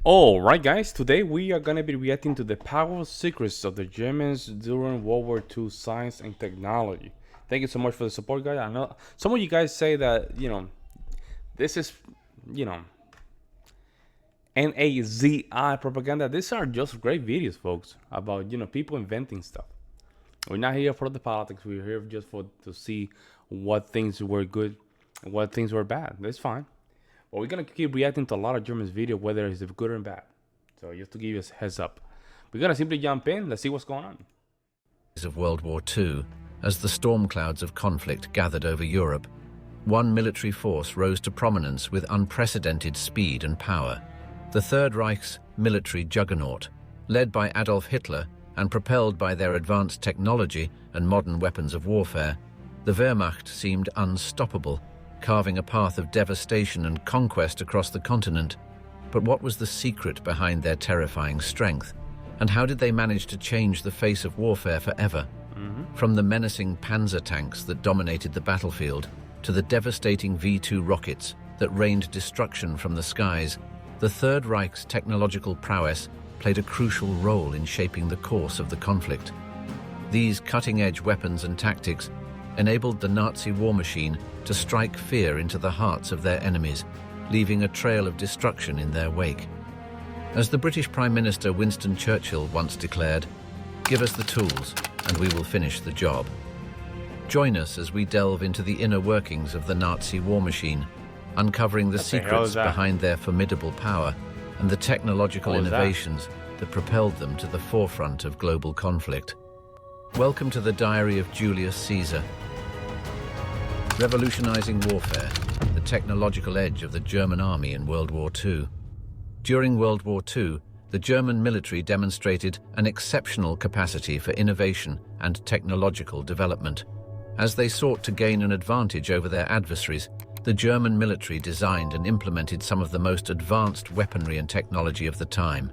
Alright guys, today we are gonna be reacting to the power secrets of the Germans during World War II science and technology. Thank you so much for the support, guys. I know some of you guys say that, this is, you know, NAZI propaganda. These are just great videos, folks, about, people inventing stuff. We're not here for the politics. We're here just to see what things were good and what things were bad. That's fine. But we're gonna keep reacting to a lot of Germans video, whether it's good or bad. So just to give you a heads up, we're gonna simply jump in. Let's see what's going on. Of World War II, as the storm clouds of conflict gathered over Europe, one military force rose to prominence with unprecedented speed and power. The Third Reich's military juggernaut, led by Adolf Hitler and propelled by their advanced technology and modern weapons of warfare, the Wehrmacht seemed unstoppable, carving a path of devastation and conquest across the continent. But what was the secret behind their terrifying strength? And how did they manage to change the face of warfare forever? From the menacing panzer tanks that dominated the battlefield to the devastating V-2 rockets that rained destruction from the skies, the Third Reich's technological prowess played a crucial role in shaping the course of the conflict. These cutting-edge weapons and tactics enabled the Nazi war machine to strike fear into the hearts of their enemies, leaving a trail of destruction in their wake. As the British Prime Minister Winston Churchill once declared, "Give us the tools, and we will finish the job." Join us as we delve into the inner workings of the Nazi war machine, uncovering the secrets behind their formidable power and the technological innovations that propelled them to the forefront of global conflict. Welcome to the Diary of Julius Caesar. Revolutionizing warfare, the technological edge of the German army in World War II. During World War II, the German military demonstrated an exceptional capacity for innovation and technological development. As they sought to gain an advantage over their adversaries, the German military designed and implemented some of the most advanced weaponry and technology of the time.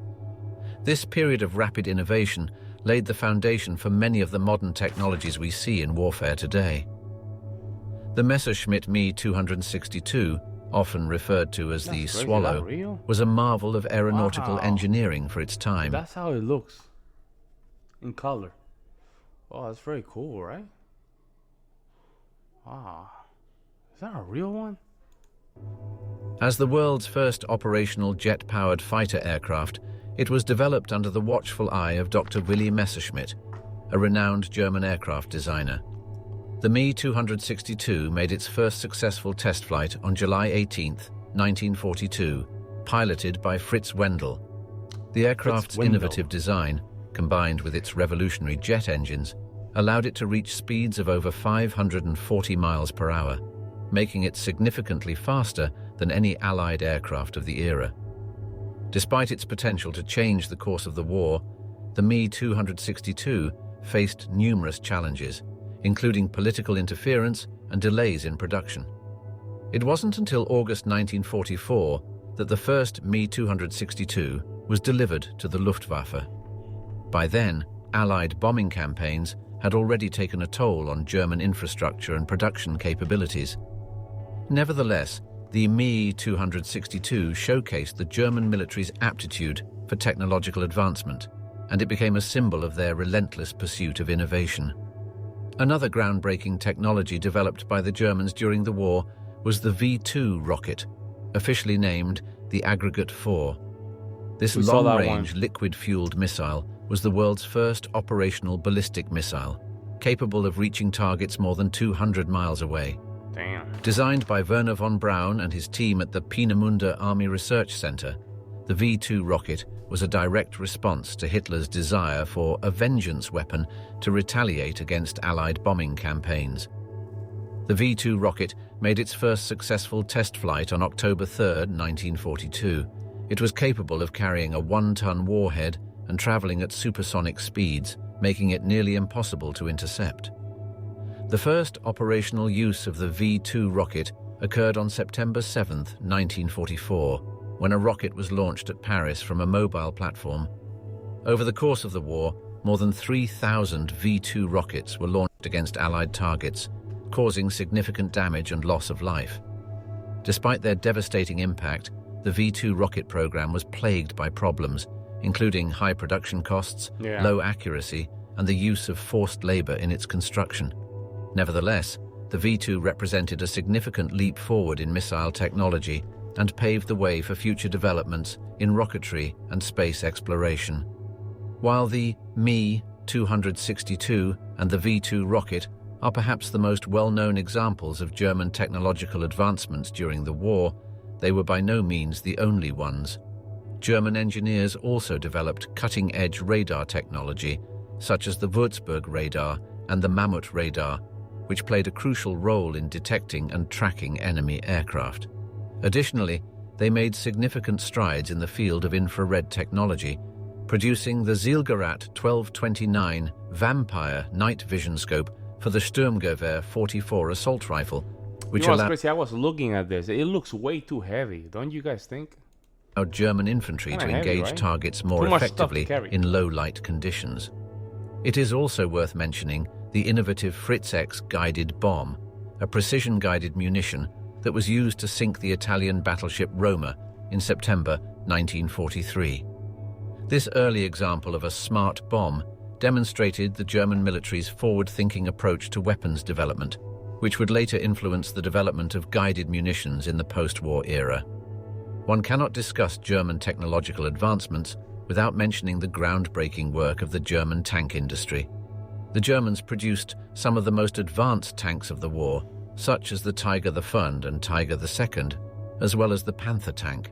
This period of rapid innovation laid the foundation for many of the modern technologies we see in warfare today. The Messerschmitt Me 262, often referred to as the Swallow, was a marvel of aeronautical engineering for its time. That's how it looks in color. Oh, that's very cool, right? Wow. Is that a real one? As the world's first operational jet-powered fighter aircraft, it was developed under the watchful eye of Dr. Willy Messerschmitt, a renowned German aircraft designer. The Me 262 made its first successful test flight on July 18, 1942, piloted by Fritz Wendel. The aircraft's innovative design, combined with its revolutionary jet engines, allowed it to reach speeds of over 540 miles per hour, making it significantly faster than any Allied aircraft of the era. Despite its potential to change the course of the war, the Me 262 faced numerous challenges, including political interference and delays in production. It wasn't until August 1944 that the first Me 262 was delivered to the Luftwaffe. By then, Allied bombing campaigns had already taken a toll on German infrastructure and production capabilities. Nevertheless, the Me 262 showcased the German military's aptitude for technological advancement, and it became a symbol of their relentless pursuit of innovation. Another groundbreaking technology developed by the Germans during the war was the V-2 rocket, officially named the Aggregate 4. This long-range liquid-fueled missile was the world's first operational ballistic missile, capable of reaching targets more than 200 miles away. Damn. Designed by Werner von Braun and his team at the Peenemünde Army Research Center, the V-2 rocket was a direct response to Hitler's desire for a vengeance weapon to retaliate against Allied bombing campaigns. The V-2 rocket made its first successful test flight on October 3, 1942. It was capable of carrying a 1-ton warhead and traveling at supersonic speeds, making it nearly impossible to intercept. The first operational use of the V-2 rocket occurred on September 7, 1944, when a rocket was launched at Paris from a mobile platform. Over the course of the war, more than 3,000 V-2 rockets were launched against Allied targets, causing significant damage and loss of life. Despite their devastating impact, the V-2 rocket program was plagued by problems, including high production costs, Yeah. low accuracy, and the use of forced labor in its construction. Nevertheless, the V-2 represented a significant leap forward in missile technology and paved the way for future developments in rocketry and space exploration. While the Me-262 and the V-2 rocket are perhaps the most well-known examples of German technological advancements during the war, they were by no means the only ones. German engineers also developed cutting-edge radar technology, such as the Würzburg radar and the Mammut radar, which played a crucial role in detecting and tracking enemy aircraft. Additionally, they made significant strides in the field of infrared technology, producing the Zielgerät 1229 Vampire night vision scope for the Sturmgewehr 44 assault rifle, which You know what's allowed crazy? I was looking at this. It looks way too heavy. Don't you guys think? German infantry to Kinda heavy, engage right? targets more Too much stuff to effectively carry. in low-light conditions. It is also worth mentioning the innovative Fritz X guided bomb, a precision-guided munition that was used to sink the Italian battleship Roma in September 1943. This early example of a smart bomb demonstrated the German military's forward-thinking approach to weapons development, which would later influence the development of guided munitions in the post-war era. One cannot discuss German technological advancements without mentioning the groundbreaking work of the German tank industry. The Germans produced some of the most advanced tanks of the war, such as the Tiger I and Tiger II, as well as the Panther tank.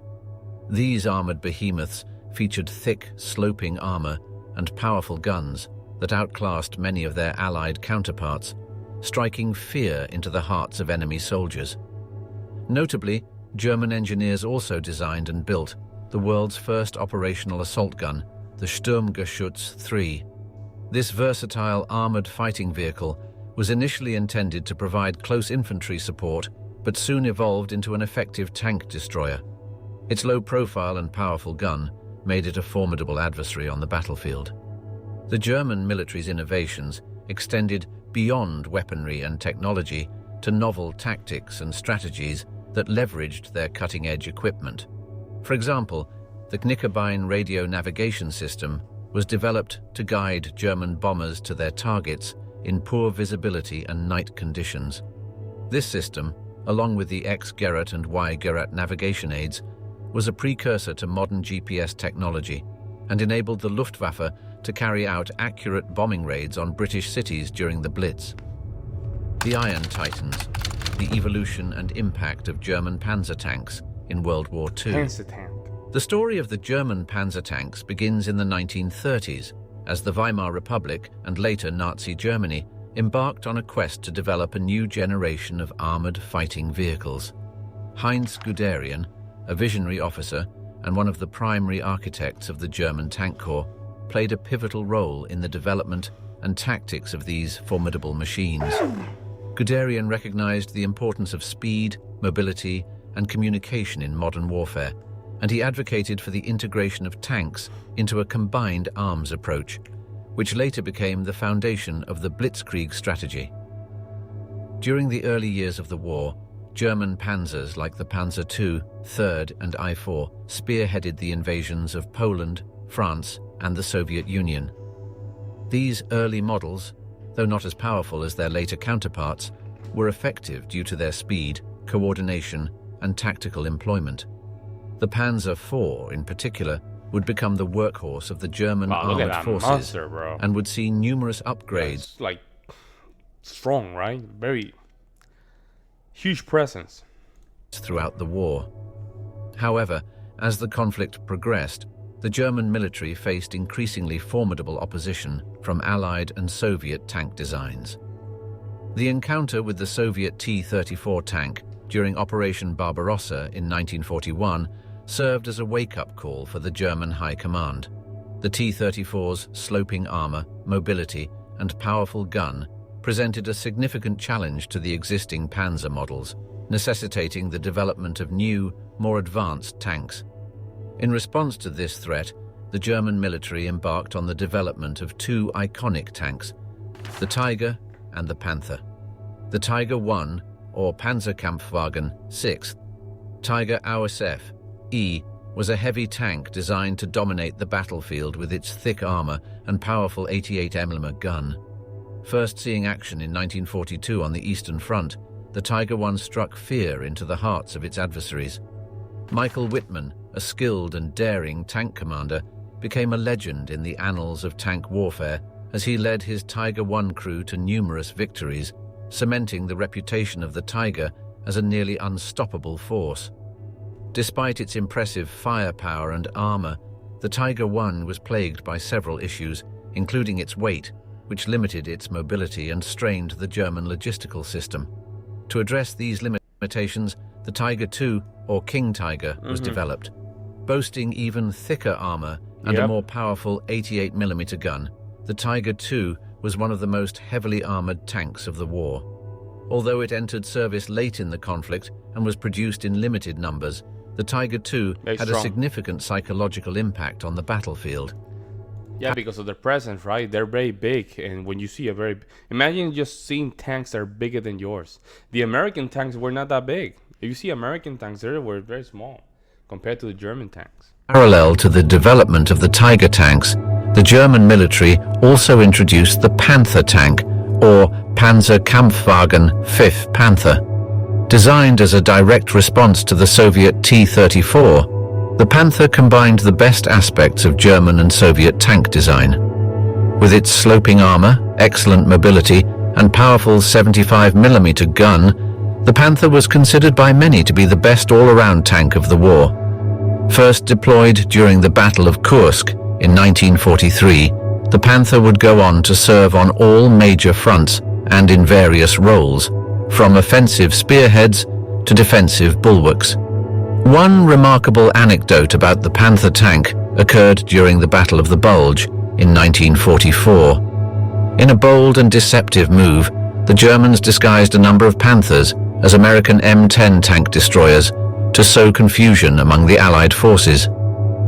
These armored behemoths featured thick, sloping armor and powerful guns that outclassed many of their Allied counterparts, striking fear into the hearts of enemy soldiers. Notably, German engineers also designed and built the world's first operational assault gun, the Sturmgeschütz III. This versatile armored fighting vehicle was initially intended to provide close infantry support, but soon evolved into an effective tank destroyer. Its low profile and powerful gun made it a formidable adversary on the battlefield. The German military's innovations extended beyond weaponry and technology to novel tactics and strategies that leveraged their cutting-edge equipment. For example, the Knickerbein radio navigation system was developed to guide German bombers to their targets in poor visibility and night conditions. This system, along with the X-Gerät and Y-Gerät navigation aids, was a precursor to modern GPS technology and enabled the Luftwaffe to carry out accurate bombing raids on British cities during the Blitz. The Iron Titans, the evolution and impact of German panzer tanks in World War II. Panzer tank. The story of the German panzer tanks begins in the 1930s, as the Weimar Republic and later Nazi Germany embarked on a quest to develop a new generation of armored fighting vehicles. Heinz Guderian, a visionary officer and one of the primary architects of the German tank corps, played a pivotal role in the development and tactics of these formidable machines. Guderian recognized the importance of speed, mobility, and communication in modern warfare, and he advocated for the integration of tanks into a combined arms approach, which later became the foundation of the Blitzkrieg strategy. During the early years of the war, German panzers like the Panzer II, III, and I-4 spearheaded the invasions of Poland, France, and the Soviet Union. These early models, though not as powerful as their later counterparts, were effective due to their speed, coordination, and tactical employment. The Panzer IV, in particular, would become the workhorse of the German Wow, look at armored that forces monster, bro. and would see numerous upgrades. It's like strong, right? Very huge presence. Throughout the war. However, as the conflict progressed, the German military faced increasingly formidable opposition from Allied and Soviet tank designs. The encounter with the Soviet T-34 tank during Operation Barbarossa in 1941 served as a wake-up call for the German High Command. The T-34's sloping armor, mobility, and powerful gun presented a significant challenge to the existing Panzer models, necessitating the development of new, more advanced tanks. In response to this threat, the German military embarked on the development of two iconic tanks, the Tiger and the Panther. The Tiger I, or Panzerkampfwagen 6, Tiger AUSF, WWII was a heavy tank designed to dominate the battlefield with its thick armor and powerful 88mm gun. First seeing action in 1942 on the Eastern Front, the Tiger I struck fear into the hearts of its adversaries. Michael Whitman, a skilled and daring tank commander, became a legend in the annals of tank warfare as he led his Tiger I crew to numerous victories, cementing the reputation of the Tiger as a nearly unstoppable force. Despite its impressive firepower and armor, the Tiger I was plagued by several issues, including its weight, which limited its mobility and strained the German logistical system. To address these limitations, the Tiger II, or King Tiger, was developed. Boasting even thicker armor and a more powerful 88mm gun, the Tiger II was one of the most heavily armored tanks of the war. Although it entered service late in the conflict and was produced in limited numbers, the Tiger II had a significant psychological impact on the battlefield. Yeah, because of their presence, right? They're very big, and when you see imagine just seeing tanks that are bigger than yours. The American tanks were not that big. If you see American tanks, they were very small compared to the German tanks. Parallel to the development of the Tiger tanks, the German military also introduced the Panther tank, or Panzerkampfwagen 5th Panther. Designed as a direct response to the Soviet T-34, the Panther combined the best aspects of German and Soviet tank design. With its sloping armor, excellent mobility, and powerful 75mm gun, the Panther was considered by many to be the best all-around tank of the war. First deployed during the Battle of Kursk in 1943, the Panther would go on to serve on all major fronts and in various roles, from offensive spearheads to defensive bulwarks. One remarkable anecdote about the Panther tank occurred during the Battle of the Bulge in 1944. In a bold and deceptive move, the Germans disguised a number of Panthers as American M10 tank destroyers to sow confusion among the Allied forces.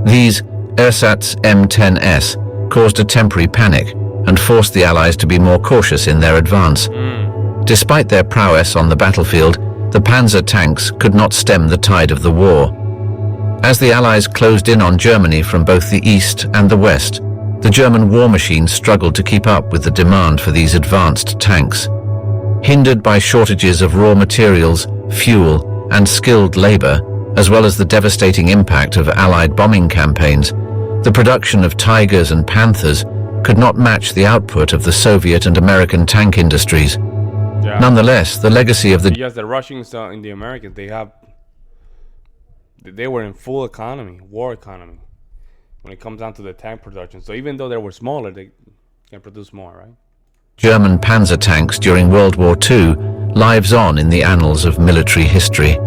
These ersatz M10s caused a temporary panic and forced the Allies to be more cautious in their advance. Despite their prowess on the battlefield, the Panzer tanks could not stem the tide of the war. As the Allies closed in on Germany from both the east and the west, the German war machine struggled to keep up with the demand for these advanced tanks. Hindered by shortages of raw materials, fuel, and skilled labor, as well as the devastating impact of Allied bombing campaigns, the production of Tigers and Panthers could not match the output of the Soviet and American tank industries. Yeah. Nonetheless, the legacy of the Russians and the Americans, they were in full economy, war economy, when it comes down to the tank production. So even though they were smaller, they can produce more, right? German Panzer tanks during World War II lives on in the annals of military history.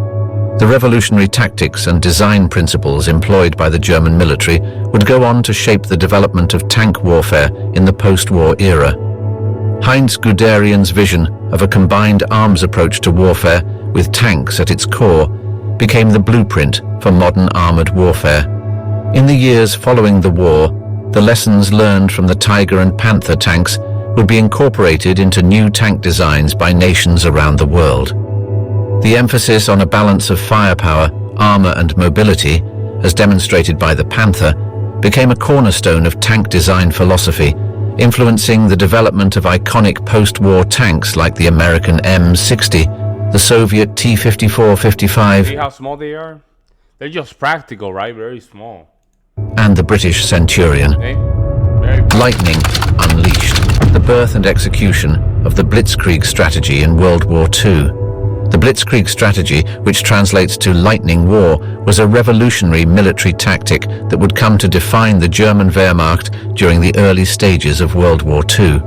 The revolutionary tactics and design principles employed by the German military would go on to shape the development of tank warfare in the post-war era. Heinz Guderian's vision of a combined arms approach to warfare with tanks at its core became the blueprint for modern armored warfare. In the years following the war, the lessons learned from the Tiger and Panther tanks would be incorporated into new tank designs by nations around the world. The emphasis on a balance of firepower, armor, and mobility, as demonstrated by the Panther, became a cornerstone of tank design philosophy, influencing the development of iconic post-war tanks like the American M60, the Soviet T-54-55. See how small they are? They're just practical, right? Very small. And the British Centurion. Okay? Lightning unleashed, the birth and execution of the Blitzkrieg strategy in World War II. The Blitzkrieg strategy, which translates to lightning war, was a revolutionary military tactic that would come to define the German Wehrmacht during the early stages of World War II.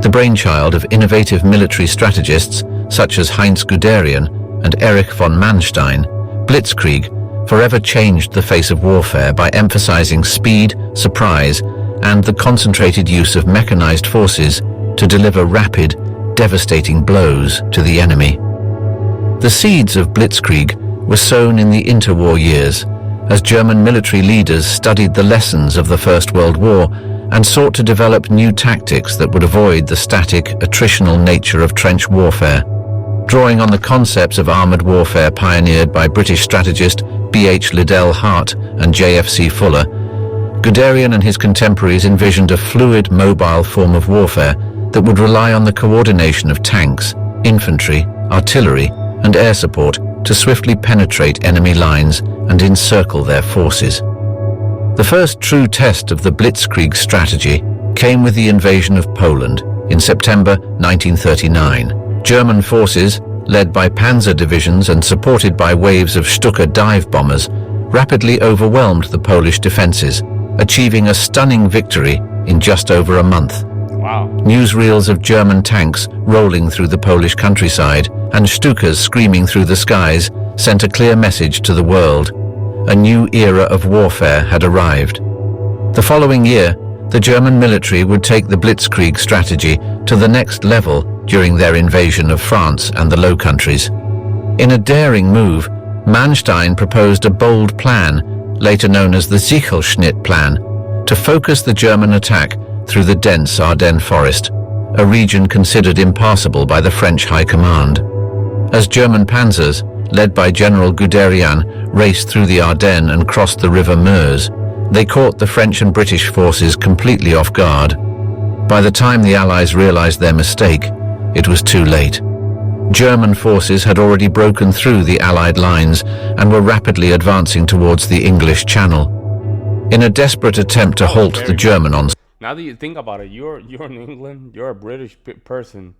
The brainchild of innovative military strategists such as Heinz Guderian and Erich von Manstein, Blitzkrieg forever changed the face of warfare by emphasizing speed, surprise, and the concentrated use of mechanized forces to deliver rapid, devastating blows to the enemy. The seeds of Blitzkrieg were sown in the interwar years, as German military leaders studied the lessons of the First World War and sought to develop new tactics that would avoid the static, attritional nature of trench warfare. Drawing on the concepts of armored warfare pioneered by British strategist B.H. Liddell Hart and J.F.C. Fuller, Guderian and his contemporaries envisioned a fluid, mobile form of warfare that would rely on the coordination of tanks, infantry, artillery, and air support to swiftly penetrate enemy lines and encircle their forces. The first true test of the Blitzkrieg strategy came with the invasion of Poland in September 1939. German forces, led by panzer divisions and supported by waves of Stuka dive bombers, rapidly overwhelmed the Polish defenses, achieving a stunning victory in just over a month. Wow. Newsreels of German tanks rolling through the Polish countryside and Stukas screaming through the skies sent a clear message to the world. A new era of warfare had arrived. The following year, the German military would take the Blitzkrieg strategy to the next level during their invasion of France and the Low Countries. In a daring move, Manstein proposed a bold plan, later known as the Sichelschnitt Plan, to focus the German attack through the dense Ardennes forest, a region considered impassable by the French High Command. As German panzers, led by General Guderian, raced through the Ardennes and crossed the River Meuse, they caught the French and British forces completely off guard. By the time the Allies realized their mistake, it was too late. German forces had already broken through the Allied lines and were rapidly advancing towards the English Channel. In a desperate attempt to halt the German onslaught. Now that you think about it, you're in England, you're a British person,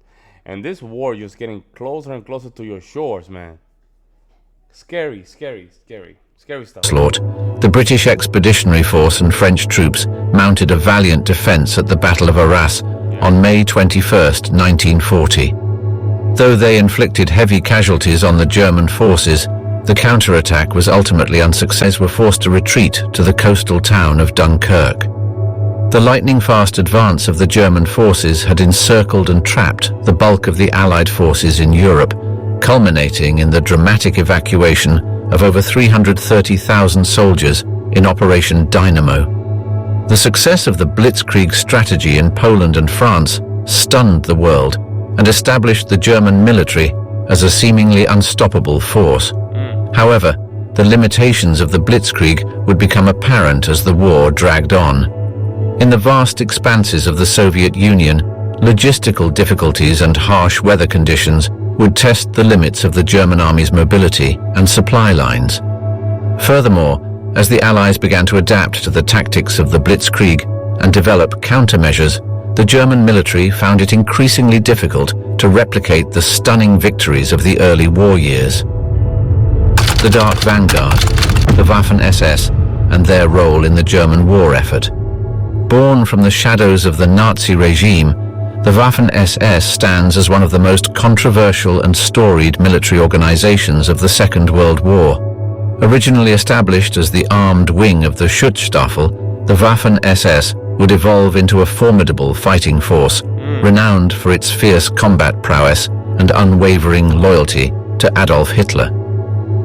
and this war just getting closer and closer to your shores, man. Scary stuff. The British Expeditionary Force and French troops mounted a valiant defense at the Battle of Arras on May 21st, 1940. Though they inflicted heavy casualties on the German forces, the counterattack was ultimately unsuccessful. Were forced to retreat to the coastal town of Dunkirk. The lightning-fast advance of the German forces had encircled and trapped the bulk of the Allied forces in Europe, culminating in the dramatic evacuation of over 330,000 soldiers in Operation Dynamo. The success of the Blitzkrieg strategy in Poland and France stunned the world and established the German military as a seemingly unstoppable force. However, the limitations of the Blitzkrieg would become apparent as the war dragged on. In the vast expanses of the Soviet Union, logistical difficulties and harsh weather conditions would test the limits of the German army's mobility and supply lines. Furthermore, as the Allies began to adapt to the tactics of the Blitzkrieg and develop countermeasures, the German military found it increasingly difficult to replicate the stunning victories of the early war years. The Dark Vanguard, the Waffen-SS, and their role in the German war effort. Born from the shadows of the Nazi regime, the Waffen-SS stands as one of the most controversial and storied military organizations of the Second World War. Originally established as the armed wing of the Schutzstaffel, the Waffen-SS would evolve into a formidable fighting force, renowned for its fierce combat prowess and unwavering loyalty to Adolf Hitler.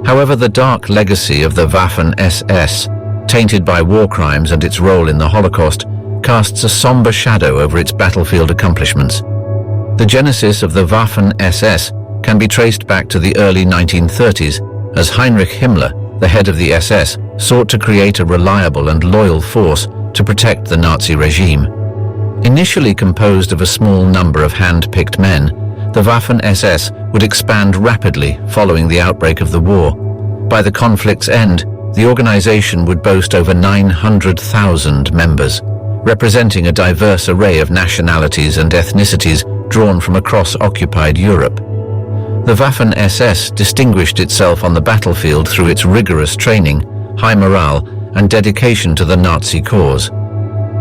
However, the dark legacy of the Waffen-SS, tainted by war crimes and its role in the Holocaust, casts a somber shadow over its battlefield accomplishments. The genesis of the Waffen-SS can be traced back to the early 1930s, as Heinrich Himmler, the head of the SS, sought to create a reliable and loyal force to protect the Nazi regime. Initially composed of a small number of hand-picked men, the Waffen-SS would expand rapidly following the outbreak of the war. By the conflict's end, the organization would boast over 900,000 members, representing a diverse array of nationalities and ethnicities drawn from across occupied Europe. The Waffen-SS distinguished itself on the battlefield through its rigorous training, high morale, and dedication to the Nazi cause.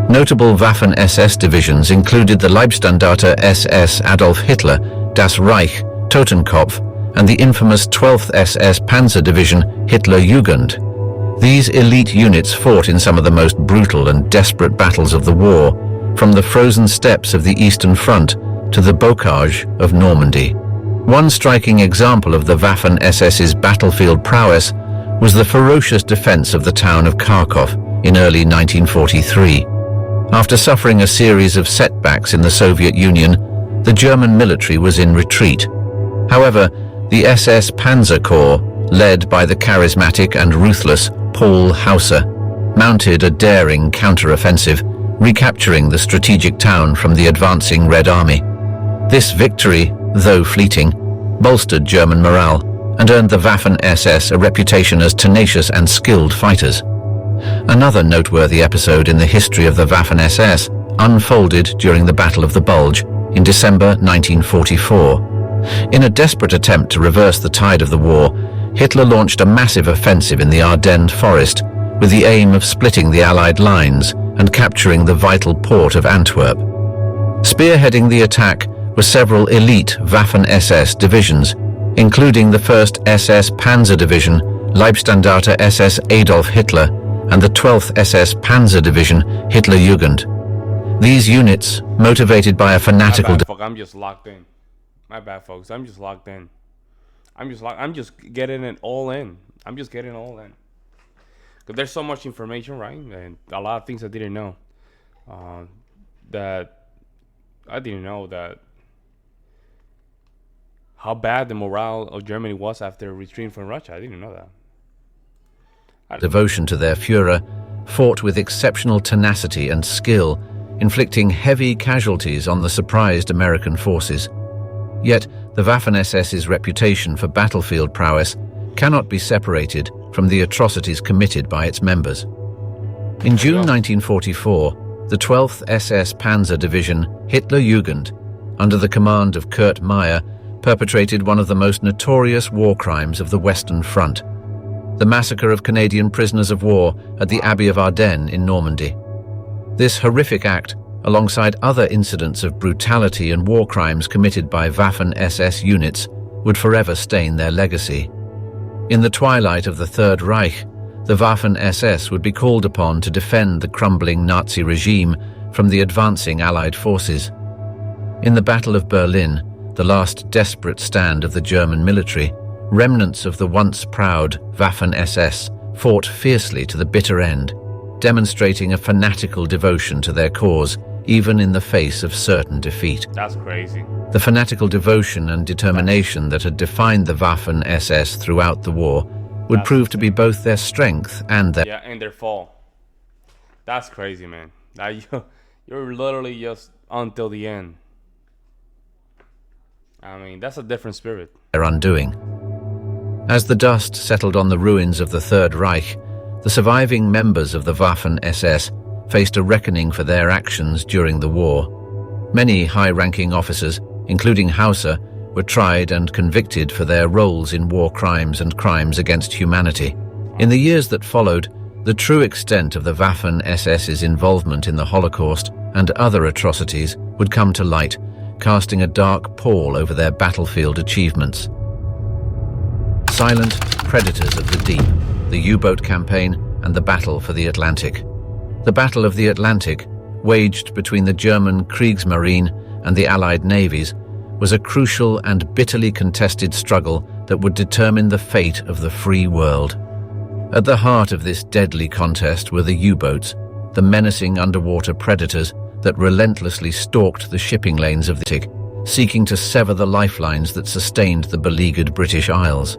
Notable Waffen-SS divisions included the Leibstandarte SS Adolf Hitler, Das Reich, Totenkopf, and the infamous 12th SS Panzer Division Hitler Jugend. These elite units fought in some of the most brutal and desperate battles of the war, from the frozen steppes of the Eastern Front to the bocage of Normandy. One striking example of the Waffen-SS's battlefield prowess was the ferocious defense of the town of Kharkov in early 1943. After suffering a series of setbacks in the Soviet Union, the German military was in retreat. However, the SS Panzer Corps, led by the charismatic and ruthless Paul Hauser, mounted a daring counter-offensive, recapturing the strategic town from the advancing Red Army. This victory, though fleeting, bolstered German morale and earned the Waffen-SS a reputation as tenacious and skilled fighters. Another noteworthy episode in the history of the Waffen-SS unfolded during the Battle of the Bulge in December 1944. In a desperate attempt to reverse the tide of the war, Hitler launched a massive offensive in the Ardennes forest with the aim of splitting the Allied lines and capturing the vital port of Antwerp. Spearheading the attack were several elite Waffen-SS divisions, including the 1st SS Panzer Division, Leibstandarte SS Adolf Hitler, and the 12th SS Panzer Division, Hitlerjugend. These units, motivated by a fanatical... I'm just locked in. My bad, folks. I'm just locked in. I'm just getting it all in. I'm just getting it all in. Because there's so much information, right? And a lot of things I didn't know. How bad the morale of Germany was after retreating from Russia. I didn't know that. Devotion to their Führer, fought with exceptional tenacity and skill, inflicting heavy casualties on the surprised American forces. Yet, the Waffen-SS's reputation for battlefield prowess cannot be separated from the atrocities committed by its members. In June 1944, the 12th SS Panzer Division, Hitlerjugend, under the command of Kurt Meyer, perpetrated one of the most notorious war crimes of the Western Front, the massacre of Canadian prisoners of war at the Abbey of Ardennes in Normandy. This horrific act, alongside other incidents of brutality and war crimes committed by Waffen-SS units, would forever stain their legacy. In the twilight of the Third Reich, the Waffen-SS would be called upon to defend the crumbling Nazi regime from the advancing Allied forces. In the Battle of Berlin, the last desperate stand of the German military, remnants of the once proud Waffen-SS fought fiercely to the bitter end, demonstrating a fanatical devotion to their cause, even in the face of certain defeat. That's crazy. The fanatical devotion and determination that had defined the Waffen-SS throughout the war would prove to be both their strength and their fall. That's crazy, man. Now you're literally just until the end. I mean, that's a different spirit. Their undoing. As the dust settled on the ruins of the Third Reich, the surviving members of the Waffen-SS faced a reckoning for their actions during the war. Many high-ranking officers, including Hauser, were tried and convicted for their roles in war crimes and crimes against humanity. In the years that followed, the true extent of the Waffen-SS's involvement in the Holocaust and other atrocities would come to light, casting a dark pall over their battlefield achievements. Silent predators of the deep, the U-boat campaign, and the Battle for the Atlantic. The Battle of the Atlantic, waged between the German Kriegsmarine and the Allied navies, was a crucial and bitterly contested struggle that would determine the fate of the free world. At the heart of this deadly contest were the U-boats, the menacing underwater predators that relentlessly stalked the shipping lanes of the Atlantic, seeking to sever the lifelines that sustained the beleaguered British Isles.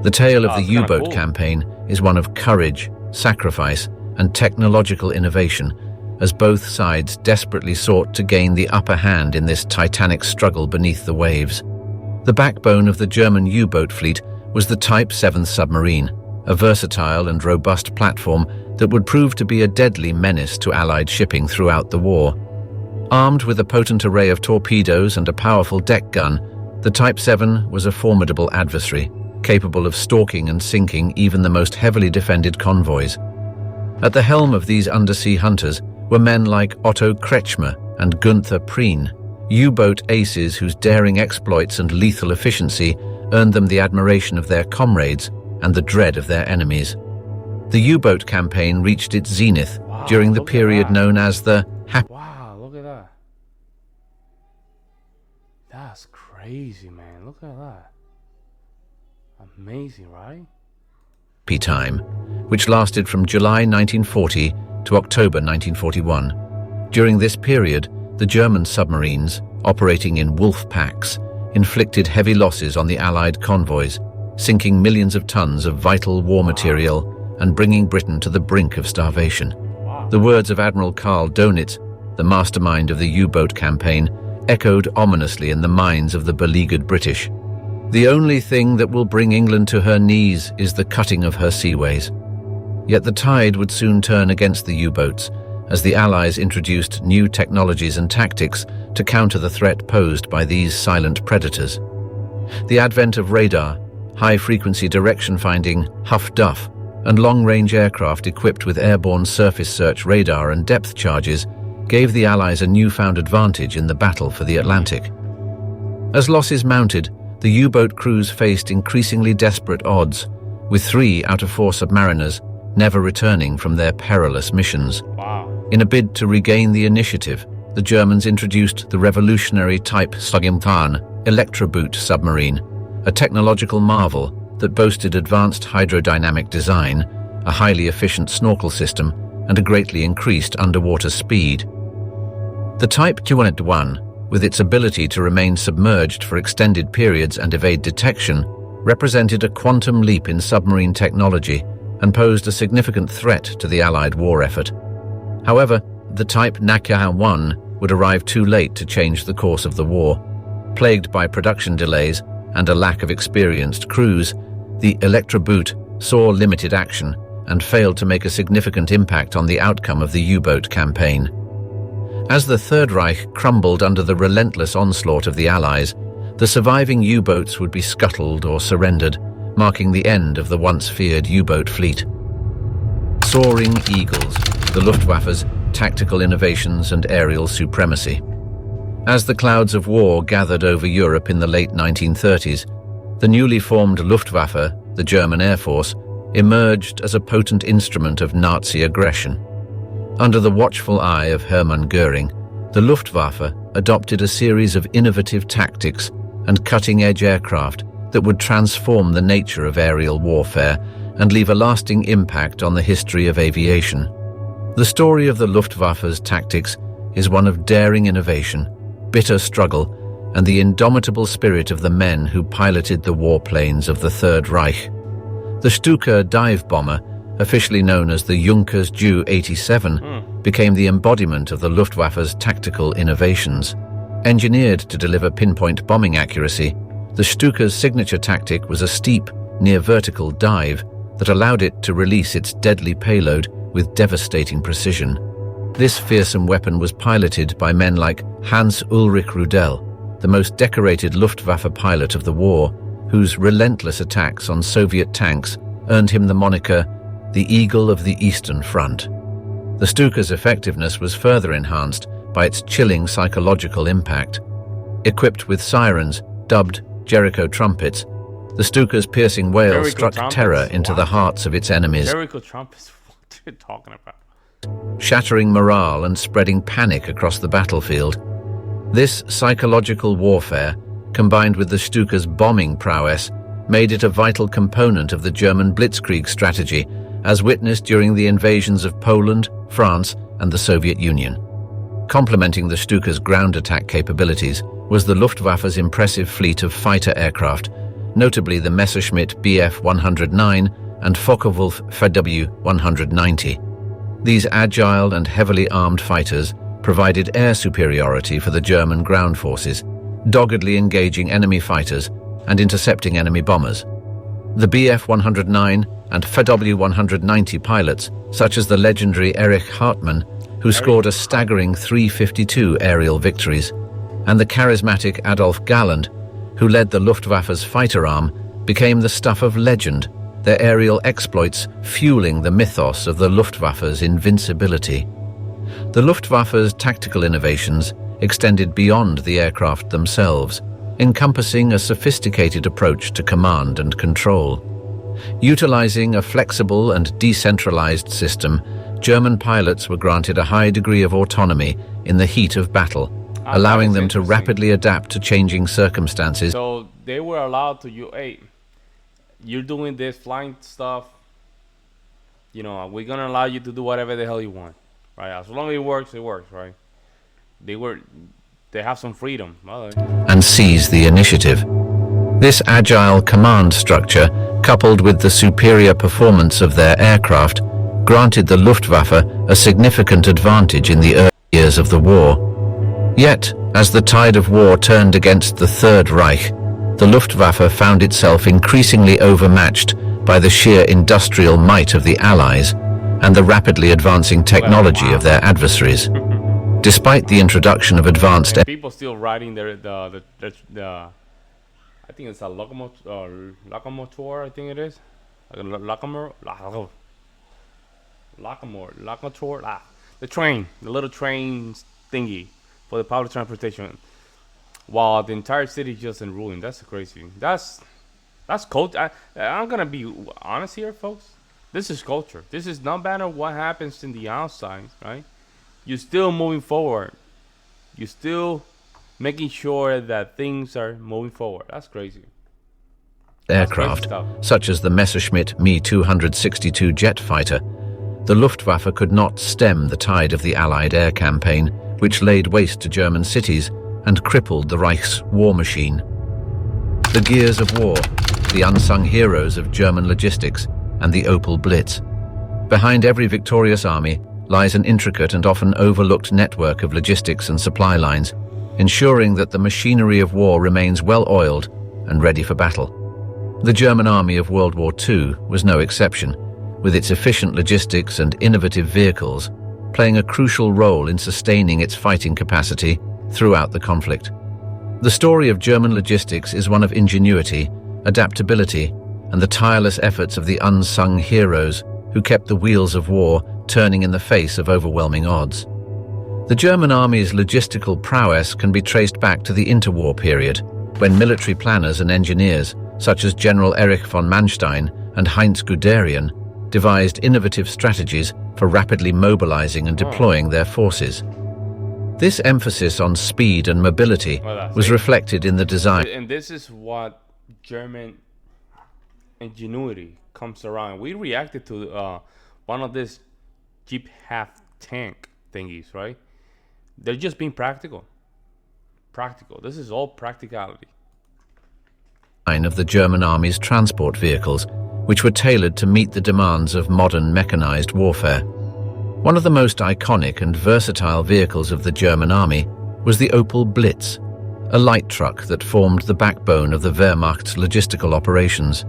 The tale of the U-boat campaign is one of courage, sacrifice, and technological innovation, as both sides desperately sought to gain the upper hand in this titanic struggle beneath the waves. The backbone of the German U-boat fleet was the Type 7 submarine, a versatile and robust platform that would prove to be a deadly menace to Allied shipping throughout the war. Armed with a potent array of torpedoes and a powerful deck gun, the Type 7 was a formidable adversary, capable of stalking and sinking even the most heavily defended convoys. At the helm of these undersea hunters were men like Otto Kretschmer and Günther Prien, U-boat aces whose daring exploits and lethal efficiency earned them the admiration of their comrades and the dread of their enemies. The U-boat campaign reached its zenith during the period known as the Wow, look at that. That's crazy, man. Look at that. Amazing, right? Happy Time, which lasted from July 1940 to October 1941. During this period, the German submarines, operating in wolf packs, inflicted heavy losses on the Allied convoys, sinking millions of tons of vital war material and bringing Britain to the brink of starvation. The words of Admiral Karl Donitz, the mastermind of the U-boat campaign, echoed ominously in the minds of the beleaguered British. The only thing that will bring England to her knees is the cutting of her seaways. Yet the tide would soon turn against the U-boats as the Allies introduced new technologies and tactics to counter the threat posed by these silent predators. The advent of radar, high-frequency direction-finding HUF-DUF, and long-range aircraft equipped with airborne surface search radar and depth charges gave the Allies a newfound advantage in the battle for the Atlantic. As losses mounted, the U-boat crews faced increasingly desperate odds, with 3 out of 4 submariners never returning from their perilous missions. In a bid to regain the initiative, the Germans introduced the revolutionary Type Sugimtan Electroboot submarine, a technological marvel that boasted advanced hydrodynamic design, a highly efficient snorkel system, and a greatly increased underwater speed. The Type WW2, with its ability to remain submerged for extended periods and evade detection, represented a quantum leap in submarine technology and posed a significant threat to the Allied war effort. However, the Type WW1 would arrive too late to change the course of the war. Plagued by production delays and a lack of experienced crews, the Electroboot saw limited action and failed to make a significant impact on the outcome of the U-boat campaign. As the Third Reich crumbled under the relentless onslaught of the Allies, the surviving U-boats would be scuttled or surrendered, marking the end of the once feared U-boat fleet. Soaring Eagles, the Luftwaffe's tactical innovations and aerial supremacy. As the clouds of war gathered over Europe in the late 1930s, the newly formed Luftwaffe, the German Air Force, emerged as a potent instrument of Nazi aggression. Under the watchful eye of Hermann Göring, the Luftwaffe adopted a series of innovative tactics and cutting-edge aircraft that would transform the nature of aerial warfare and leave a lasting impact on the history of aviation. The story of the Luftwaffe's tactics is one of daring innovation, bitter struggle, and the indomitable spirit of the men who piloted the warplanes of the Third Reich. The Stuka dive bomber, officially known as the Junkers Ju-87, became the embodiment of the Luftwaffe's tactical innovations. Engineered to deliver pinpoint bombing accuracy, the Stuka's signature tactic was a steep, near-vertical dive that allowed it to release its deadly payload with devastating precision. This fearsome weapon was piloted by men like Hans-Ulrich Rudel, the most decorated Luftwaffe pilot of the war, whose relentless attacks on Soviet tanks earned him the moniker the Eagle of the Eastern Front. The Stuka's effectiveness was further enhanced by its chilling psychological impact. Equipped with sirens, dubbed Jericho trumpets, the Stuka's piercing wail Jericho struck trumpets? terror into the Wow. hearts of its enemies, Jericho trumpets. What are you talking about? shattering morale and spreading panic across the battlefield. This psychological warfare, combined with the Stuka's bombing prowess, made it a vital component of the German blitzkrieg strategy, as witnessed during the invasions of Poland, France, and the Soviet Union. Complementing the Stuka's ground attack capabilities was the Luftwaffe's impressive fleet of fighter aircraft, notably the Messerschmitt Bf 109 and Focke-Wulf FW-190. These agile and heavily armed fighters provided air superiority for the German ground forces, doggedly engaging enemy fighters and intercepting enemy bombers. The Bf 109 and FW-190 pilots, such as the legendary Erich Hartmann, who scored a staggering 352 aerial victories, and the charismatic Adolf Galland, who led the Luftwaffe's fighter arm, became the stuff of legend, their aerial exploits fueling the mythos of the Luftwaffe's invincibility. The Luftwaffe's tactical innovations extended beyond the aircraft themselves, encompassing a sophisticated approach to command and control. Utilizing a flexible and decentralized system, German pilots were granted a high degree of autonomy in the heat of battle, allowing them to rapidly adapt to changing circumstances. So they were allowed to hey, you're doing this flying stuff, we're gonna allow you to do whatever the hell you want, right? As long as it works, right? They have some freedom. And seize the initiative. This agile command structure, coupled with the superior performance of their aircraft, granted the Luftwaffe a significant advantage in the early years of the war. Yet, as the tide of war turned against the Third Reich, the Luftwaffe found itself increasingly overmatched by the sheer industrial might of the Allies and the rapidly advancing technology of their adversaries. Despite the introduction of advanced... People still riding the I think it's a locomotor, I think it is. Locomotor. The train, the little train thingy for the public transportation. While the entire city is just in ruin. That's crazy. That's culture. I'm gonna be honest here, folks. This is culture. This is no matter what happens in the outside, right? You're still moving forward. You're still making sure that things are moving forward. That's crazy. Aircraft, such as the Messerschmitt Me 262 jet fighter, the Luftwaffe could not stem the tide of the Allied air campaign, which laid waste to German cities and crippled the Reich's war machine. The gears of war, the unsung heroes of German logistics, and the Opel Blitz. Behind every victorious army lies an intricate and often overlooked network of logistics and supply lines, ensuring that the machinery of war remains well-oiled and ready for battle. The German army of World War II was no exception, with its efficient logistics and innovative vehicles playing a crucial role in sustaining its fighting capacity throughout the conflict. The story of German logistics is one of ingenuity, adaptability, and the tireless efforts of the unsung heroes who kept the wheels of war turning in the face of overwhelming odds. The German army's logistical prowess can be traced back to the interwar period, when military planners and engineers, such as General Erich von Manstein and Heinz Guderian, devised innovative strategies for rapidly mobilizing and deploying their forces. This emphasis on speed and mobility was reflected in the design. And this is what German ingenuity comes around. We reacted to one of these Jeep half tank thingies, right? They're just being practical. This is all practicality. Of the German army's transport vehicles, which were tailored to meet the demands of modern mechanized warfare. One of the most iconic and versatile vehicles of the German army was the Opel Blitz, a light truck that formed the backbone of the Wehrmacht's logistical operations.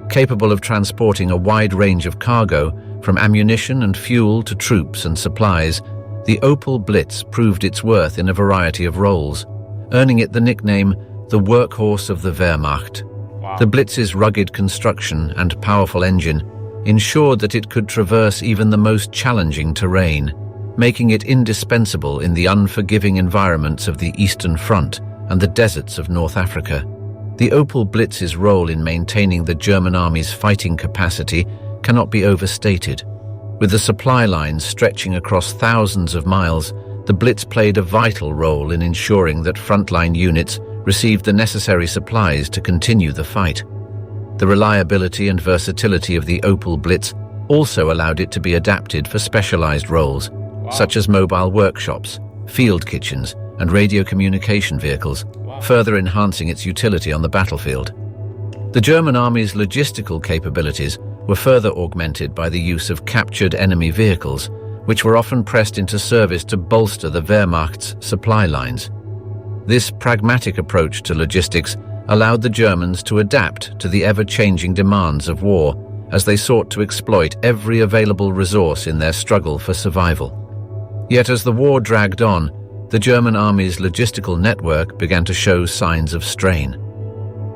Capable of transporting a wide range of cargo, from ammunition and fuel to troops and supplies, the Opel Blitz proved its worth in a variety of roles, earning it the nickname the workhorse of the Wehrmacht. Wow. The Blitz's rugged construction and powerful engine ensured that it could traverse even the most challenging terrain, making it indispensable in the unforgiving environments of the Eastern Front and the deserts of North Africa. The Opel Blitz's role in maintaining the German army's fighting capacity cannot be overstated. With the supply lines stretching across thousands of miles, the Blitz played a vital role in ensuring that frontline units received the necessary supplies to continue the fight. The reliability and versatility of the Opel Blitz also allowed it to be adapted for specialized roles, such as mobile workshops, field kitchens, and radio communication vehicles, further enhancing its utility on the battlefield. The German army's logistical capabilities were further augmented by the use of captured enemy vehicles, which were often pressed into service to bolster the Wehrmacht's supply lines. This pragmatic approach to logistics allowed the Germans to adapt to the ever-changing demands of war as they sought to exploit every available resource in their struggle for survival. Yet as the war dragged on, the German army's logistical network began to show signs of strain.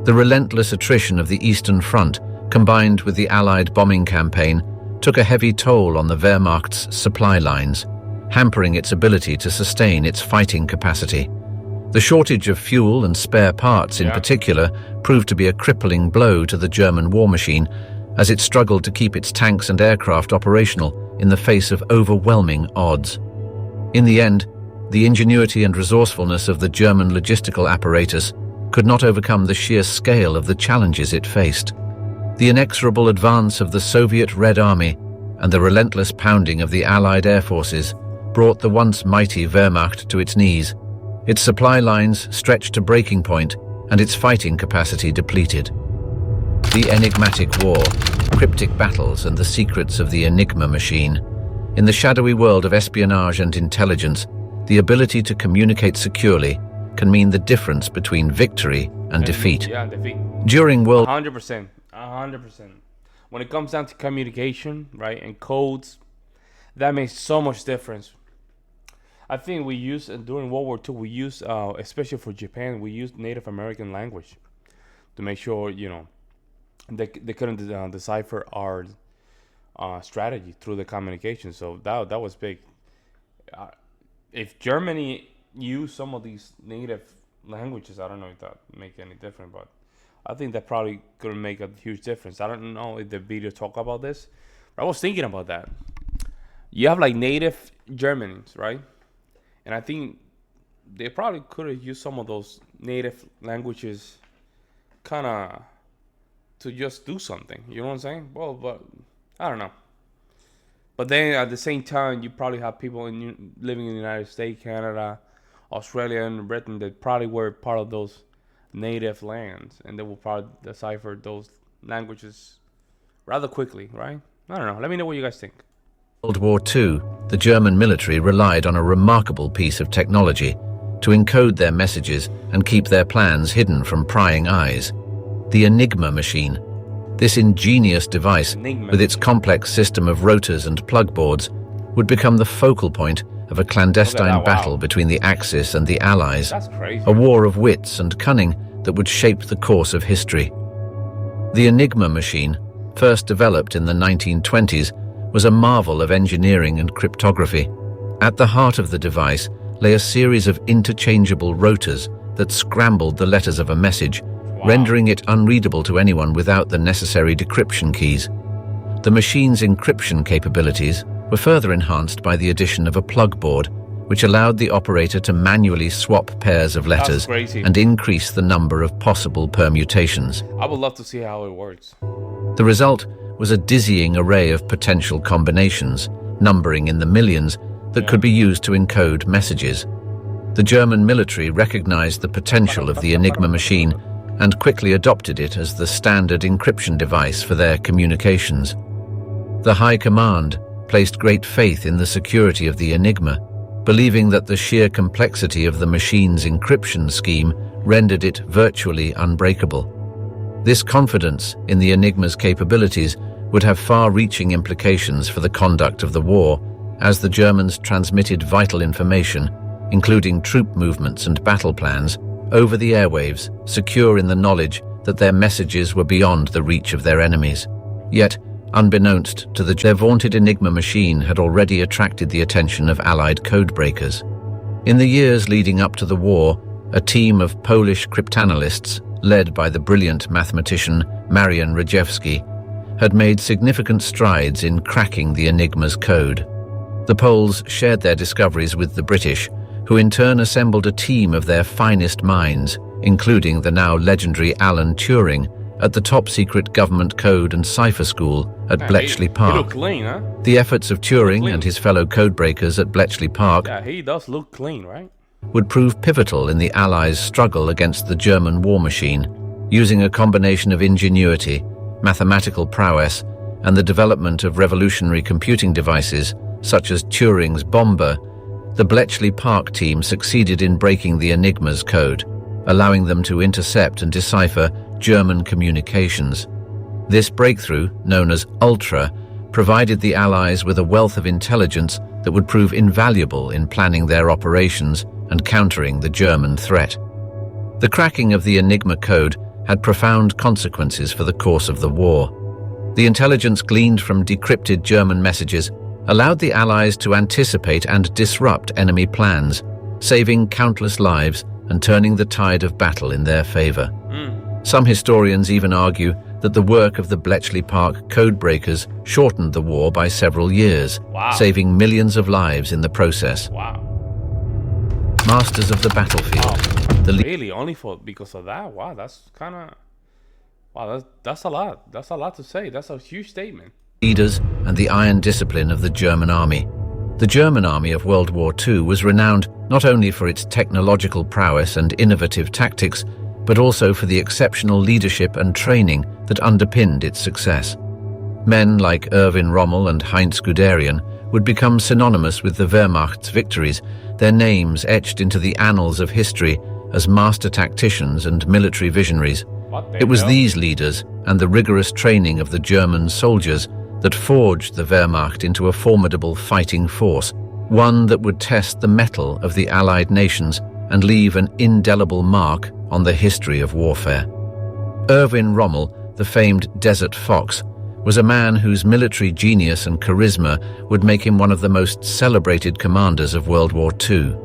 The relentless attrition of the Eastern Front, combined with the Allied bombing campaign, took a heavy toll on the Wehrmacht's supply lines, hampering its ability to sustain its fighting capacity. The shortage of fuel and spare parts in particular proved to be a crippling blow to the German war machine as it struggled to keep its tanks and aircraft operational in the face of overwhelming odds. In the end, the ingenuity and resourcefulness of the German logistical apparatus could not overcome the sheer scale of the challenges it faced. The inexorable advance of the Soviet Red Army and the relentless pounding of the Allied air forces brought the once mighty Wehrmacht to its knees. Its supply lines stretched to breaking point, and its fighting capacity depleted. The enigmatic war, cryptic battles, and the secrets of the Enigma machine. In the shadowy world of espionage and intelligence, the ability to communicate securely can mean the difference between victory and defeat. Yeah, defeat. During World 100%. 100%. When it comes down to communication, right, and codes, that makes so much difference. I think we use during World War II, we use, especially for Japan, we used Native American language to make sure, they couldn't decipher our strategy through the communication. So that was big. If Germany used some of these native languages, I don't know if that make any difference, but I think that probably could make a huge difference. I don't know if the video talk about this, but I was thinking about that. You have like native Germans, right? And I think they probably could have used some of those native languages kind of to just do something. You know what I'm saying? Well, but I don't know. But then at the same time, you probably have people living in the United States, Canada, Australia, and Britain that probably were part of those native lands, and they will probably decipher those languages rather quickly, right? I don't know. Let me know what you guys think. World War II, the German military relied on a remarkable piece of technology to encode their messages and keep their plans hidden from prying eyes. The Enigma machine. This ingenious device, with its complex system of rotors and plug boards, would become the focal point of a clandestine battle between the Axis and the Allies. That's crazy. A war of wits and cunning that would shape the course of history. The Enigma machine, first developed in the 1920s, was a marvel of engineering and cryptography. At the heart of the device lay a series of interchangeable rotors that scrambled the letters of a message, rendering it unreadable to anyone without the necessary decryption keys. The machine's encryption capabilities were further enhanced by the addition of a plug board, which allowed the operator to manually swap pairs of letters and increase the number of possible permutations. I would love to see how it works. The result was a dizzying array of potential combinations, numbering in the millions, that could be used to encode messages. The German military recognized the potential of the Enigma machine and quickly adopted it as the standard encryption device for their communications. The High Command placed great faith in the security of the Enigma, believing that the sheer complexity of the machine's encryption scheme rendered it virtually unbreakable. This confidence in the Enigma's capabilities would have far-reaching implications for the conduct of the war, as the Germans transmitted vital information, including troop movements and battle plans, over the airwaves, secure in the knowledge that their messages were beyond the reach of their enemies. Yet, unbeknownst to their vaunted Enigma machine had already attracted the attention of Allied codebreakers. In the years leading up to the war, a team of Polish cryptanalysts, led by the brilliant mathematician Marian Rejewski, had made significant strides in cracking the Enigma's code. The Poles shared their discoveries with the British, who in turn assembled a team of their finest minds, including the now legendary Alan Turing, at the top-secret government code and cipher school at Bletchley Park. He looked clean, huh? The efforts of Turing and his fellow codebreakers at Bletchley Park he does look clean, right? would prove pivotal in the Allies' struggle against the German war machine. Using a combination of ingenuity, mathematical prowess, and the development of revolutionary computing devices, such as Turing's bomber, the Bletchley Park team succeeded in breaking the Enigma's code, allowing them to intercept and decipher German communications. This breakthrough, known as Ultra, provided the Allies with a wealth of intelligence that would prove invaluable in planning their operations and countering the German threat. The cracking of the Enigma code had profound consequences for the course of the war. The intelligence gleaned from decrypted German messages allowed the Allies to anticipate and disrupt enemy plans, saving countless lives and turning the tide of battle in their favor. Some historians even argue that the work of the Bletchley Park codebreakers shortened the war by several years, saving millions of lives in the process. Masters of the battlefield. Really? Only because of that? Wow, that's kind of... Wow, that's a lot. That's a lot to say. That's a huge statement. Leaders and the iron discipline of the German army. The German army of World War II was renowned not only for its technological prowess and innovative tactics, but also for the exceptional leadership and training that underpinned its success. Men like Erwin Rommel and Heinz Guderian would become synonymous with the Wehrmacht's victories, their names etched into the annals of history as master tacticians and military visionaries. It was these leaders and the rigorous training of the German soldiers that forged the Wehrmacht into a formidable fighting force, one that would test the mettle of the Allied nations and leave an indelible mark on the history of warfare. Erwin Rommel, the famed Desert Fox, was a man whose military genius and charisma would make him one of the most celebrated commanders of World War II.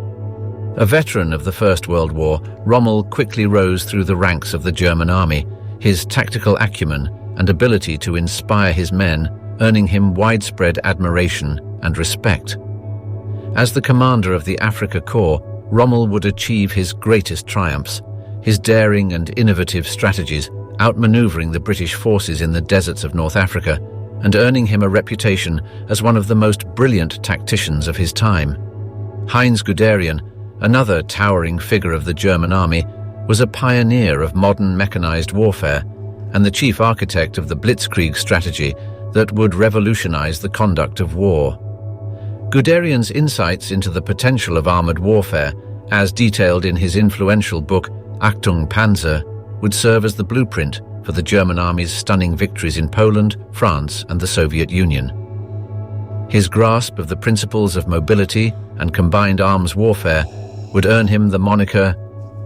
A veteran of the First World War, Rommel quickly rose through the ranks of the German army, his tactical acumen and ability to inspire his men earning him widespread admiration and respect. As the commander of the Afrika Korps, Rommel would achieve his greatest triumphs, his daring and innovative strategies outmaneuvering the British forces in the deserts of North Africa and earning him a reputation as one of the most brilliant tacticians of his time. Heinz Guderian, another towering figure of the German army, was a pioneer of modern mechanized warfare and the chief architect of the Blitzkrieg strategy that would revolutionize the conduct of war. Guderian's insights into the potential of armored warfare, as detailed in his influential book Achtung Panzer, would serve as the blueprint for the German army's stunning victories in Poland, France, and the Soviet Union. His grasp of the principles of mobility and combined arms warfare would earn him the moniker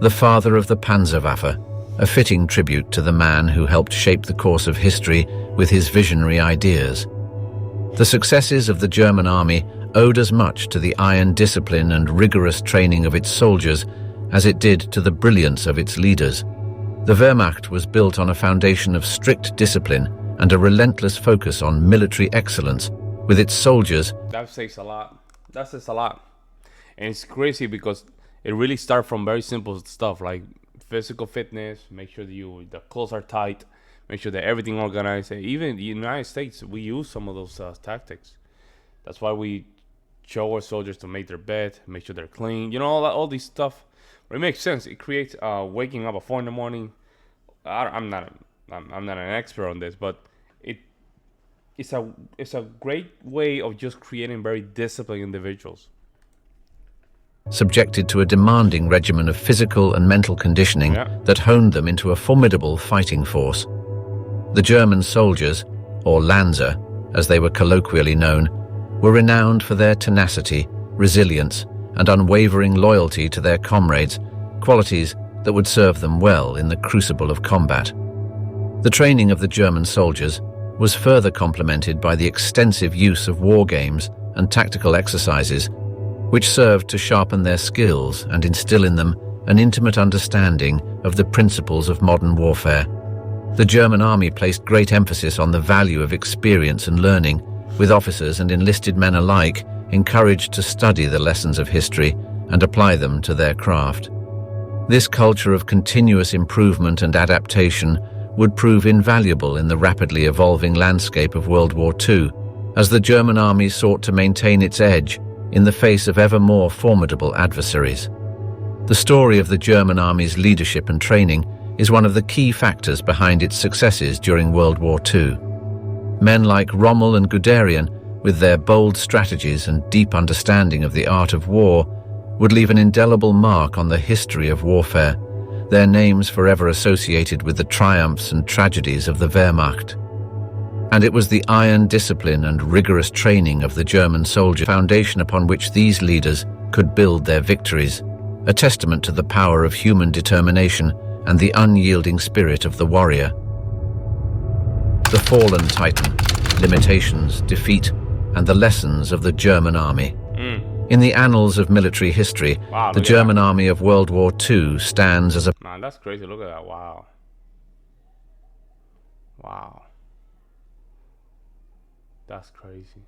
the father of the Panzerwaffe, a fitting tribute to the man who helped shape the course of history with his visionary ideas. The successes of the German army owed as much to the iron discipline and rigorous training of its soldiers as it did to the brilliance of its leaders. The Wehrmacht was built on a foundation of strict discipline and a relentless focus on military excellence, with its soldiers. That says a lot. That says a lot. And it's crazy because it really starts from very simple stuff like physical fitness, make sure that the clothes are tight, make sure that everything organized. Even in the United States, we use some of those tactics. That's why we show our soldiers to make their bed, make sure they're clean, all these stuff. But it makes sense. It creates waking up at 4 in the morning. I'm not an expert on this, but it's a great way of just creating very disciplined individuals. Subjected to a demanding regimen of physical and mental conditioning that honed them into a formidable fighting force. The German soldiers, or Lanzer, as they were colloquially known, were renowned for their tenacity, resilience, and unwavering loyalty to their comrades, qualities that would serve them well in the crucible of combat. The training of the German soldiers was further complemented by the extensive use of war games and tactical exercises, which served to sharpen their skills and instill in them an intimate understanding of the principles of modern warfare. The German army placed great emphasis on the value of experience and learning, with officers and enlisted men alike encouraged to study the lessons of history and apply them to their craft. This culture of continuous improvement and adaptation would prove invaluable in the rapidly evolving landscape of World War II, as the German army sought to maintain its edge in the face of ever more formidable adversaries. The story of the German army's leadership and training is one of the key factors behind its successes during World War II. Men like Rommel and Guderian, with their bold strategies and deep understanding of the art of war, would leave an indelible mark on the history of warfare, their names forever associated with the triumphs and tragedies of the Wehrmacht. And it was the iron discipline and rigorous training of the German soldier foundation upon which these leaders could build their victories, a testament to the power of human determination and the unyielding spirit of the warrior. The fallen Titan, limitations, defeat, and the lessons of the German army. In the annals of military history, the German army of World War II stands as a... Man, that's crazy. Look at that. Wow. Wow. That's crazy.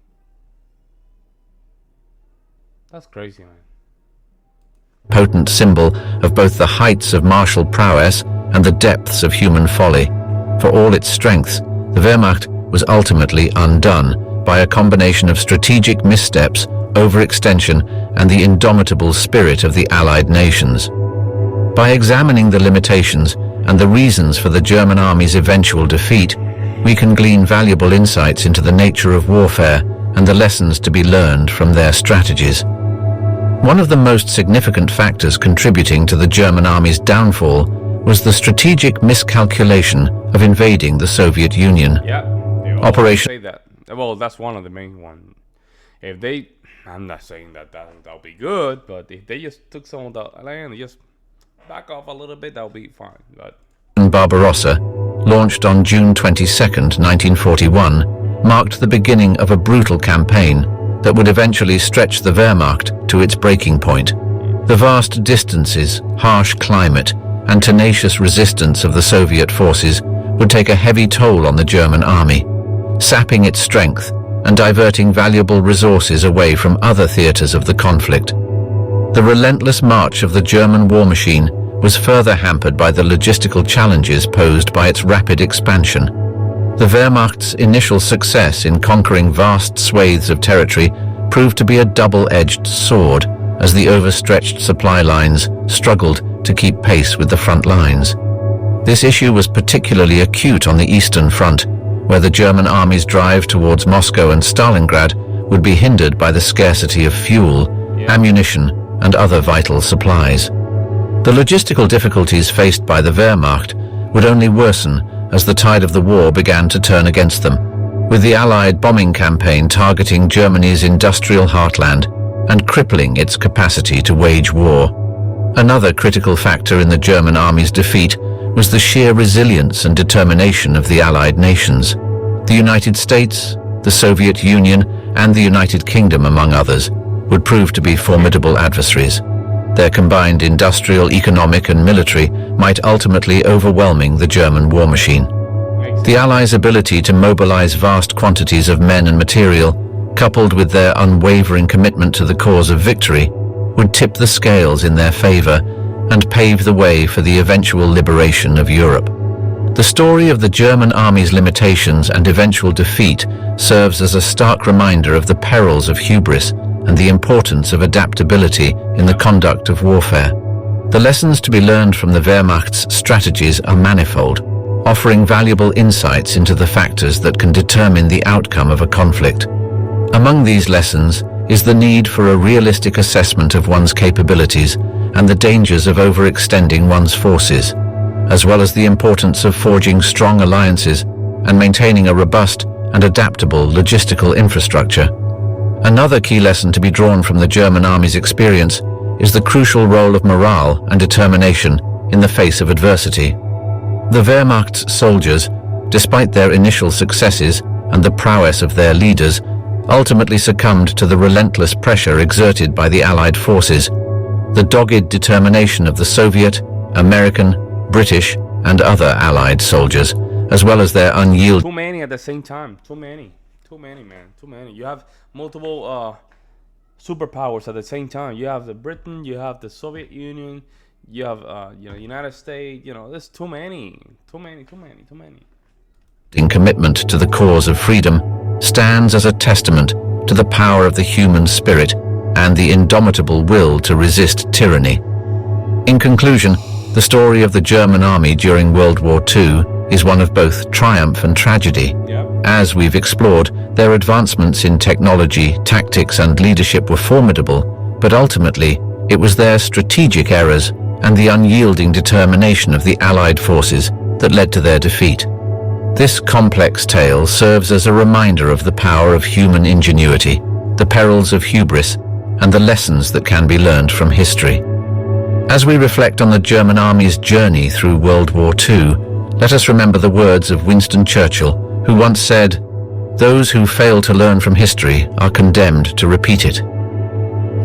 That's crazy, man. Potent symbol of both the heights of martial prowess and the depths of human folly. For all its strengths, the Wehrmacht was ultimately undone by a combination of strategic missteps, overextension, and the indomitable spirit of the Allied nations. By examining the limitations and the reasons for the German army's eventual defeat, we can glean valuable insights into the nature of warfare and the lessons to be learned from their strategies. One of the most significant factors contributing to the German army's downfall was the strategic miscalculation of invading the Soviet Union. Yeah, they always Operation say that. Well, that's one of the main ones. If they, I'm not saying that'll be good, but if they just took some of the land and just back off a little bit, that'll be fine. But Barbarossa, launched on June 22, 1941, marked the beginning of a brutal campaign that would eventually stretch the Wehrmacht to its breaking point. The vast distances, harsh climate, and tenacious resistance of the Soviet forces would take a heavy toll on the German army, sapping its strength and diverting valuable resources away from other theaters of the conflict. The relentless march of the German war machine was further hampered by the logistical challenges posed by its rapid expansion. The Wehrmacht's initial success in conquering vast swathes of territory proved to be a double-edged sword as the overstretched supply lines struggled to keep pace with the front lines. This issue was particularly acute on the Eastern Front, where the German army's drive towards Moscow and Stalingrad would be hindered by the scarcity of fuel, ammunition, and other vital supplies. The logistical difficulties faced by the Wehrmacht would only worsen as the tide of the war began to turn against them, with the Allied bombing campaign targeting Germany's industrial heartland and crippling its capacity to wage war. Another critical factor in the German army's defeat was the sheer resilience and determination of the Allied nations. The United States, the Soviet Union, and the United Kingdom, among others, would prove to be formidable adversaries. Their combined industrial, economic, and military might ultimately overwhelming the German war machine. The Allies' ability to mobilize vast quantities of men and material, coupled with their unwavering commitment to the cause of victory, would tip the scales in their favor and pave the way for the eventual liberation of Europe. The story of the German army's limitations and eventual defeat serves as a stark reminder of the perils of hubris and the importance of adaptability in the conduct of warfare. The lessons to be learned from the Wehrmacht's strategies are manifold, offering valuable insights into the factors that can determine the outcome of a conflict. Among these lessons is the need for a realistic assessment of one's capabilities and the dangers of overextending one's forces, as well as the importance of forging strong alliances and maintaining a robust and adaptable logistical infrastructure. Another key lesson to be drawn from the German army's experience is the crucial role of morale and determination in the face of adversity. The Wehrmacht's soldiers, despite their initial successes and the prowess of their leaders, ultimately succumbed to the relentless pressure exerted by the Allied forces. The dogged determination of the Soviet, American, British, and other Allied soldiers, as well as their unyielding... Too many at the same time. Too many, man. Too many. You have multiple superpowers at the same time. You have the Britain, you have the Soviet Union, you have United States. There's too many. In commitment to the cause of freedom stands as a testament to the power of the human spirit and the indomitable will to resist tyranny. In conclusion, the story of the German army during World War II is one of both triumph and tragedy. As we've explored, their advancements in technology, tactics, and leadership were formidable, but ultimately, it was their strategic errors and the unyielding determination of the Allied forces that led to their defeat. This complex tale serves as a reminder of the power of human ingenuity, the perils of hubris, and the lessons that can be learned from history. As we reflect on the German army's journey through World War II, let us remember the words of Winston Churchill, who once said, "Those who fail to learn from history are condemned to repeat it."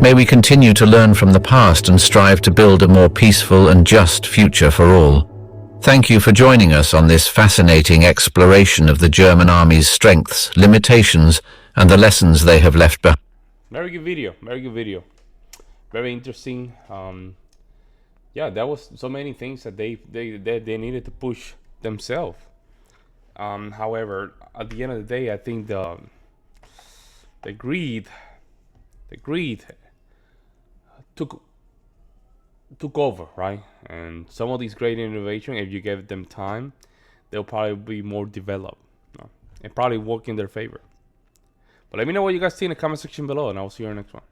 May we continue to learn from the past and strive to build a more peaceful and just future for all. Thank you for joining us on this fascinating exploration of the German army's strengths, limitations, and the lessons they have left behind. Very good video. Very interesting. There was so many things that they needed to push themselves. However, at the end of the day, I think the greed took took over, right? And some of these great innovation, if you give them time, they'll probably be more developed, you know, and probably work in their favor. But let me know what you guys see in the comment section below, and I'll see you in the next one.